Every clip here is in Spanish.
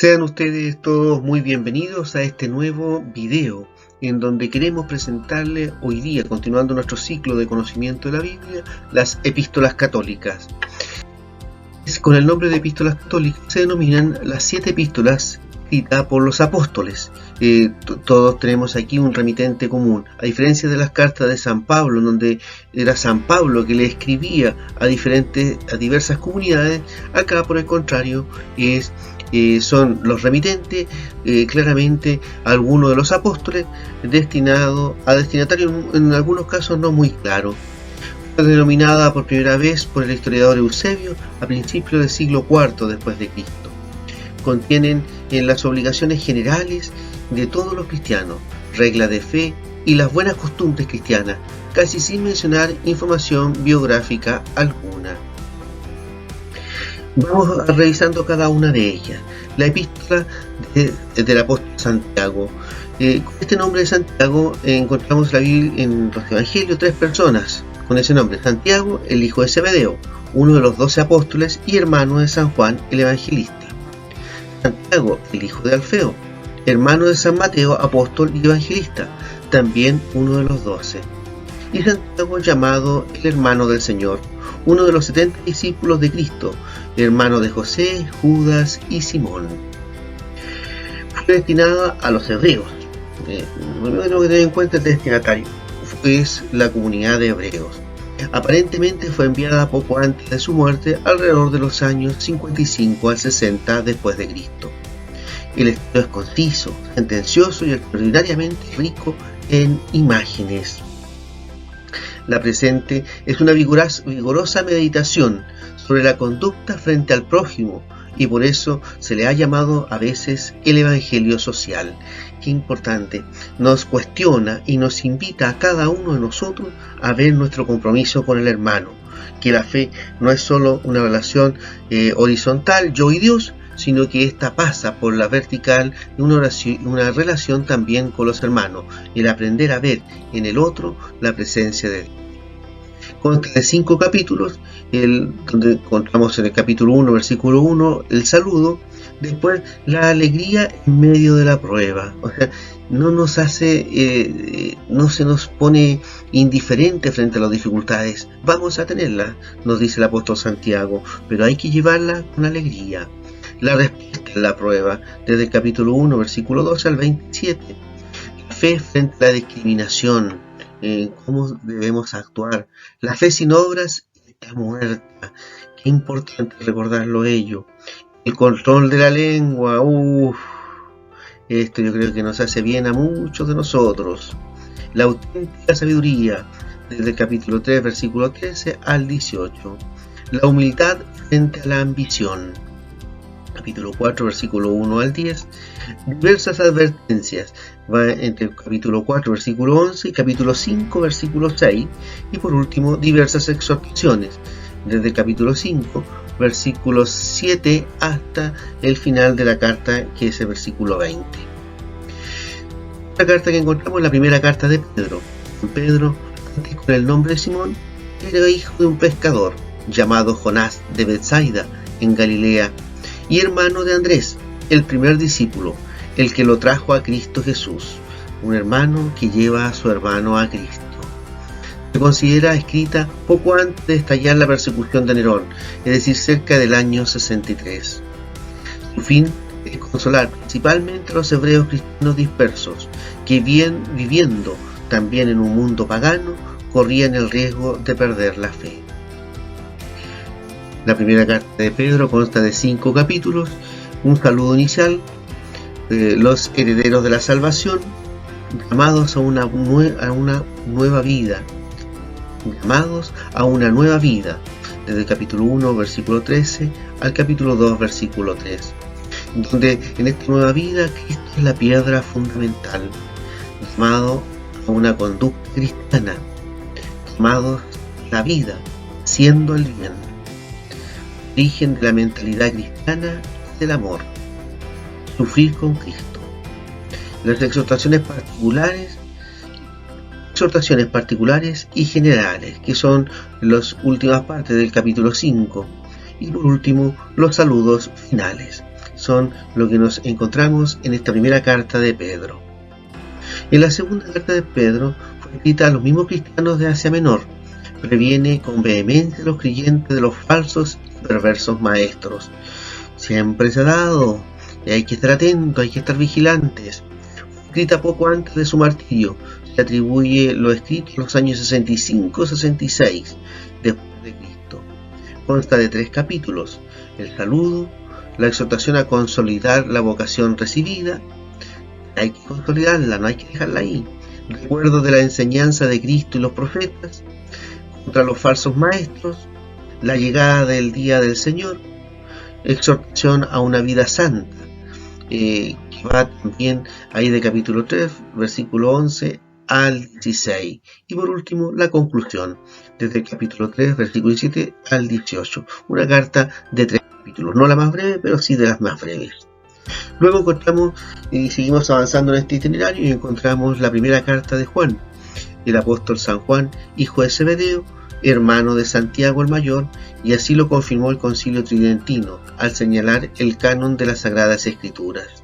Sean ustedes todos muy bienvenidos a este nuevo video en donde queremos presentarles hoy día, continuando nuestro ciclo de conocimiento de la Biblia, las epístolas católicas. Con el nombre de epístolas católicas se denominan las 7 epístolas escritas por los apóstoles. Todos tenemos aquí un remitente común, a diferencia de las cartas de San Pablo, en donde era San Pablo que le escribía a diversas comunidades. Acá, por el contrario, son los remitentes, claramente algunos de los apóstoles, destinados a destinatarios en algunos casos no muy claros. Fue denominada por primera vez por el historiador Eusebio a principios del siglo IV después de Cristo. Contienen las obligaciones generales de todos los cristianos, reglas de fe y las buenas costumbres cristianas, casi sin mencionar información biográfica alguna. Vamos revisando cada una de ellas. La epístola del apóstol Santiago. Con este nombre de Santiago encontramos en los evangelios 3 personas con ese nombre: Santiago, el hijo de Zebedeo, uno de los 12 apóstoles y hermano de San Juan el evangelista. Santiago, el hijo de Alfeo, hermano de San Mateo, apóstol y evangelista, también uno de los 12. Y Santiago, llamado el hermano del Señor, uno de los 70 discípulos de Cristo, hermano de José, Judas y Simón. Fue destinada a los hebreos. Lo primero que tener en cuenta el destinatario es la comunidad de hebreos. Aparentemente fue enviada poco antes de su muerte, alrededor de los años 55 al 60 después de Cristo. El estilo es conciso, sentencioso y extraordinariamente rico en imágenes. La presente es una vigorosa meditación sobre la conducta frente al prójimo, y por eso se le ha llamado a veces el Evangelio social. Qué importante, nos cuestiona y nos invita a cada uno de nosotros a ver nuestro compromiso con el hermano, que la fe no es solo una relación horizontal, yo y Dios, sino que esta pasa por la vertical de una relación también con los hermanos, el aprender a ver en el otro la presencia de Dios. Consta de 5 capítulos, donde encontramos en el capítulo 1, versículo 1, el saludo, después la alegría en medio de la prueba. O sea, no se nos pone indiferente frente a las dificultades. Vamos a tenerlas, nos dice el apóstol Santiago, pero hay que llevarla con alegría. La respuesta en la prueba, desde el capítulo 1, versículo 12 al 27. La fe frente a la discriminación. Cómo debemos actuar. La fe sin obras está muerta. Qué importante recordarlo ello. El control de la lengua. Esto yo creo que nos hace bien a muchos de nosotros. La auténtica sabiduría, desde el capítulo 3, versículo 13 al 18. La humildad frente a la ambición. Capítulo 4, versículo 1 al 10, diversas advertencias, va entre el capítulo 4, versículo 11 y capítulo 5, versículo 6, y por último, diversas exhortaciones, desde el capítulo 5, versículo 7 hasta el final de la carta, que es el versículo 20. La carta que encontramos es la primera carta de Pedro. Pedro, antes con el nombre de Simón, era hijo de un pescador, llamado Jonás de Betsaida, en Galilea, y hermano de Andrés, el primer discípulo, el que lo trajo a Cristo Jesús, un hermano que lleva a su hermano a Cristo. Se considera escrita poco antes de estallar la persecución de Nerón, es decir, cerca del año 63. Su fin es consolar principalmente a los hebreos cristianos dispersos, que viviendo también en un mundo pagano, corrían el riesgo de perder la fe. La primera carta de Pedro consta de 5 capítulos, un saludo inicial, los herederos de la salvación, llamados a una nueva vida, desde el capítulo 1, versículo 13, al capítulo 2, versículo 3, donde en esta nueva vida Cristo es la piedra fundamental, llamado a una conducta cristiana, llamados a la vida, siendo el bien. Origen de la mentalidad cristiana y del amor. Sufrir con Cristo. Las exhortaciones particulares y generales, que son las últimas partes del capítulo 5. Y por último, los saludos finales. son lo que nos encontramos en esta primera carta de Pedro. En la segunda carta de Pedro fue escrita a los mismos cristianos de Asia Menor. Previene con vehemencia a los creyentes de los falsos y perversos maestros. Siempre se ha dado, y hay que estar atentos, hay que estar vigilantes. Fue escrita poco antes de su martirio. Se atribuye lo escrito en los años 65-66 después de Cristo. Consta de 3 capítulos: el saludo, la exhortación a consolidar la vocación recibida, hay que consolidarla, no hay que dejarla ahí, recuerdo de la enseñanza de Cristo y los profetas, contra los falsos maestros, la llegada del día del Señor, exhortación a una vida santa, que va también ahí de capítulo 3, versículo 11 al 16, y por último la conclusión, desde el capítulo 3, versículo 17 al 18, una carta de 3 capítulos, no la más breve, pero sí de las más breves. Luego encontramos y seguimos avanzando en este itinerario y encontramos la primera carta de Juan, el apóstol San Juan, hijo de Zebedeo, hermano de Santiago el Mayor, y así lo confirmó el Concilio Tridentino al señalar el canon de las Sagradas Escrituras.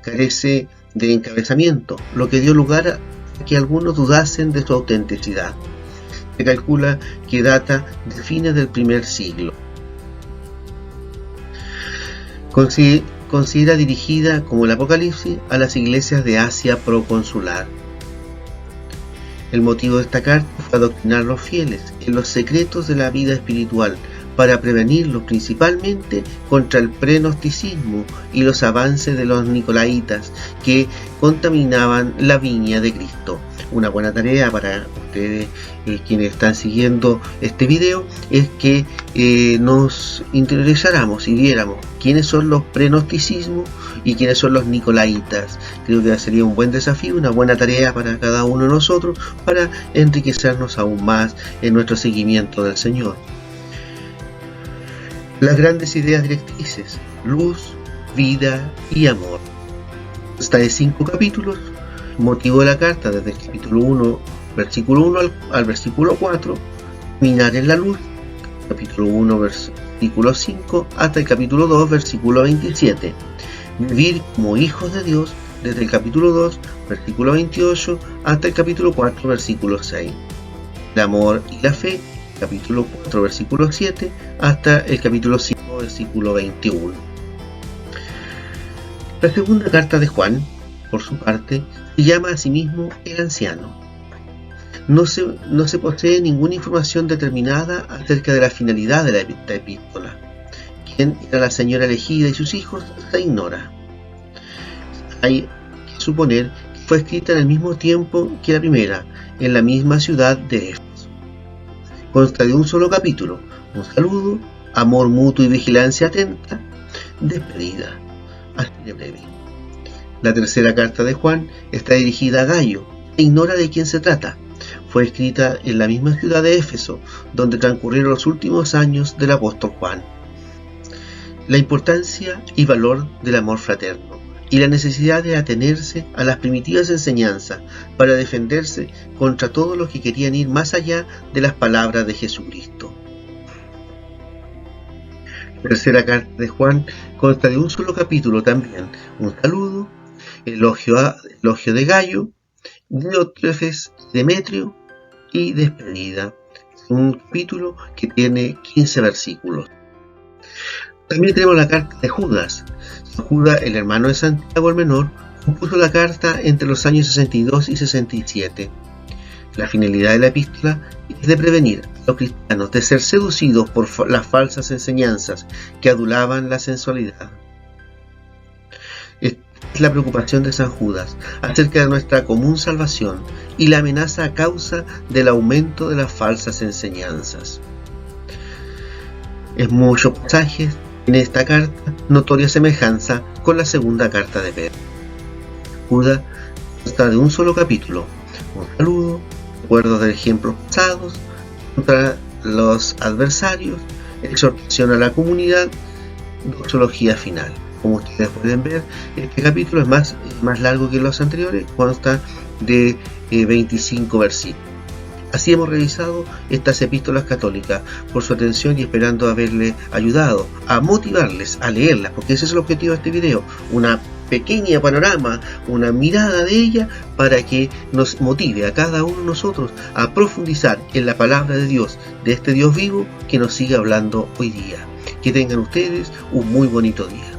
Carece de encabezamiento, lo que dio lugar a que algunos dudasen de su autenticidad. Se calcula que data de fines del primer siglo. Considera dirigida, como el Apocalipsis, a las iglesias de Asia proconsular. El motivo de esta carta fue adoctrinar a los fieles en los secretos de la vida espiritual, para prevenirlos principalmente contra el prenocticismo y los avances de los nicolaitas que contaminaban la viña de Cristo. Una buena tarea para ustedes, quienes están siguiendo este video, es que nos interiorizáramos y viéramos quiénes son los prenocticismos y quiénes son los nicolaitas. Creo que sería un buen desafío, una buena tarea para cada uno de nosotros, para enriquecernos aún más en nuestro seguimiento del Señor. Las grandes ideas directrices: luz, vida y amor. Consta de 5 capítulos. Motivo de la carta: desde el capítulo 1, versículo 1 al versículo 4, caminar en la luz, capítulo 1, versículo 5, hasta el capítulo 2, versículo 27. Vivir como hijos de Dios, desde el capítulo 2, versículo 28, hasta el capítulo 4, versículo 6. El amor y la fe, capítulo 4, versículo 7, hasta el capítulo 5, versículo 21. La segunda carta de Juan, por su parte, se llama a sí mismo el anciano. No se posee ninguna información determinada acerca de la finalidad de esta epístola. Quién era la señora elegida y sus hijos se ignora. Hay que suponer que fue escrita en el mismo tiempo que la primera, en la misma ciudad de Éfeso. Consta de un solo capítulo: un saludo, amor mutuo y vigilancia atenta, despedida. Así de breve. La tercera carta de Juan está dirigida a Gayo e ignora de quién se trata. Fue escrita en la misma ciudad de Éfeso, donde transcurrieron los últimos años del apóstol Juan. La importancia y valor del amor fraterno y la necesidad de atenerse a las primitivas enseñanzas para defenderse contra todos los que querían ir más allá de las palabras de Jesucristo. La tercera carta de Juan consta de un solo capítulo también: un saludo, elogio de Gayo, Diótrefes, Demetrio y despedida. Un capítulo que tiene 15 versículos. También tenemos la carta de Judas. Judas, el hermano de Santiago el Menor, compuso la carta entre los años 62 y 67. La finalidad de la epístola es de prevenir a los cristianos de ser seducidos por las falsas enseñanzas que adulaban la sensualidad. Esta es la preocupación de San Judas acerca de nuestra común salvación y la amenaza a causa del aumento de las falsas enseñanzas. En muchos pasajes en esta carta, notoria semejanza con la segunda carta de Pedro. Judas consta de un solo capítulo: un saludo, recuerdos de ejemplos pasados, contra los adversarios, exhortación a la comunidad, doxología final. Como ustedes pueden ver, este capítulo es más largo que los anteriores, consta de 25 versículos. Así hemos revisado estas epístolas católicas. Por su atención y esperando haberle ayudado a motivarles a leerlas, porque ese es el objetivo de este video, una pequeña panorama, una mirada de ella para que nos motive a cada uno de nosotros a profundizar en la palabra de Dios, de este Dios vivo que nos sigue hablando hoy día. Que tengan ustedes un muy bonito día.